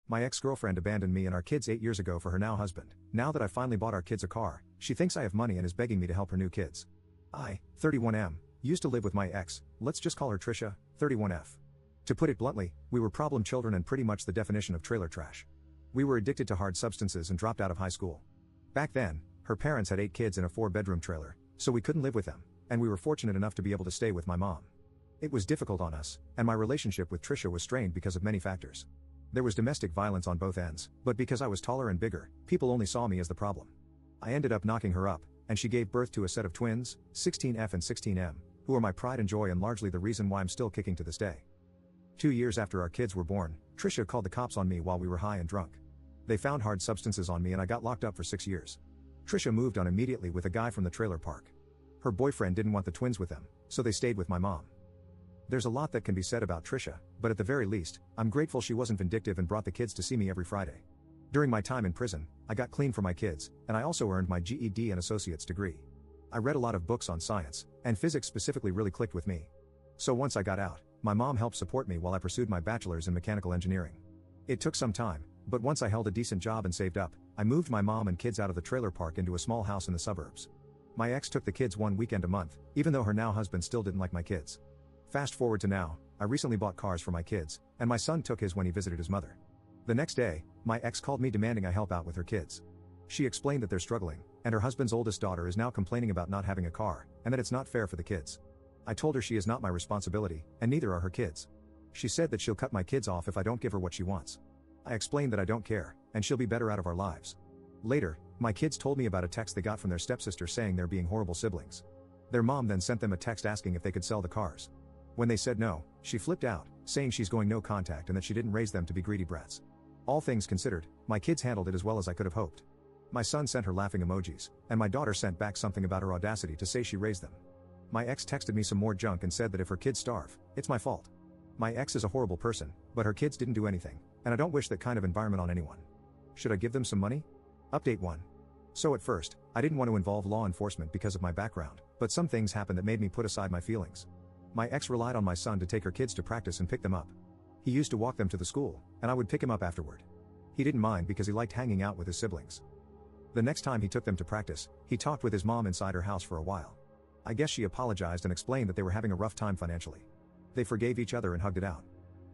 My ex-girlfriend abandoned me and our kids 8 years ago for her now husband. Now that I finally bought our kids a car, she thinks I have money and is begging me to help her new kids. I, 31M, used to live with my ex, let's just call her Trisha, 31F. To put it bluntly, we were problem children and pretty much the definition of trailer trash. We were addicted to hard substances and dropped out of high school. Back then, her parents had 8 kids in a 4-bedroom trailer, so we couldn't live with them, and we were fortunate enough to be able to stay with my mom. It was difficult on us, and my relationship with Trisha was strained because of many factors. There was domestic violence on both ends, but because I was taller and bigger, people only saw me as the problem. I ended up knocking her up, and she gave birth to a set of twins, 16F and 16M, who are my pride and joy and largely the reason why I'm still kicking to this day. 2 years after our kids were born, Trisha called the cops on me while we were high and drunk. They found hard substances on me and I got locked up for 6 years. Trisha moved on immediately with a guy from the trailer park. Her boyfriend didn't want the twins with them, so they stayed with my mom. There's a lot that can be said about Trisha, but at the very least, I'm grateful she wasn't vindictive and brought the kids to see me every Friday. During my time in prison, I got clean for my kids, and I also earned my GED and associate's degree. I read a lot of books on science, and physics specifically really clicked with me. So once I got out, my mom helped support me while I pursued my bachelor's in mechanical engineering. It took some time, but once I held a decent job and saved up, I moved my mom and kids out of the trailer park into a small house in the suburbs. My ex took the kids one weekend a month, even though her now husband still didn't like my kids. Fast forward to now, I recently bought cars for my kids, and my son took his when he visited his mother. The next day, my ex called me demanding I help out with her kids. She explained that they're struggling, and her husband's oldest daughter is now complaining about not having a car, and that it's not fair for the kids. I told her she is not my responsibility, and neither are her kids. She said that she'll cut my kids off if I don't give her what she wants. I explained that I don't care, and she'll be better out of our lives. Later, my kids told me about a text they got from their stepsister saying they're being horrible siblings. Their mom then sent them a text asking if they could sell the cars. When they said no, she flipped out, saying she's going no contact and that she didn't raise them to be greedy brats. All things considered, my kids handled it as well as I could have hoped. My son sent her laughing emojis, and my daughter sent back something about her audacity to say she raised them. My ex texted me some more junk and said that if her kids starve, it's my fault. My ex is a horrible person, but her kids didn't do anything, and I don't wish that kind of environment on anyone. Should I give them some money? Update 1. So at first, I didn't want to involve law enforcement because of my background, but some things happened that made me put aside my feelings. My ex relied on my son to take her kids to practice and pick them up. He used to walk them to the school, and I would pick him up afterward. He didn't mind because he liked hanging out with his siblings. The next time he took them to practice, he talked with his mom inside her house for a while. I guess she apologized and explained that they were having a rough time financially. They forgave each other and hugged it out.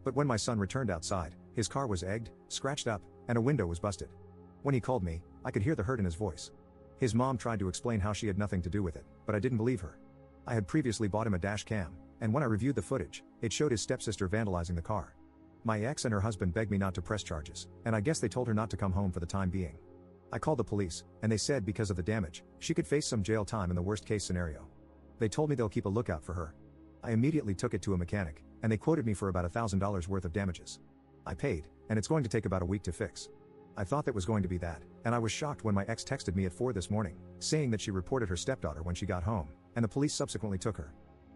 But when my son returned outside, his car was egged, scratched up, and a window was busted. When he called me, I could hear the hurt in his voice. His mom tried to explain how she had nothing to do with it, but I didn't believe her. I had previously bought him a dash cam, and when I reviewed the footage, it showed his stepsister vandalizing the car. My ex and her husband begged me not to press charges, and I guess they told her not to come home for the time being. I called the police, and they said because of the damage, she could face some jail time in the worst case scenario. They told me they'll keep a lookout for her. I immediately took it to a mechanic, and they quoted me for about $1,000 worth of damages. I paid, and it's going to take about a week to fix. I thought that was going to be that, and I was shocked when my ex texted me at 4 this morning, saying that she reported her stepdaughter when she got home, and the police subsequently took her.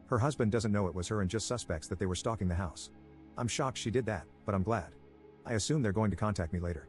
Her husband doesn't know it was her and just suspects that they were stalking the house. I'm shocked she did that, but I'm glad. I assume they're going to contact me later.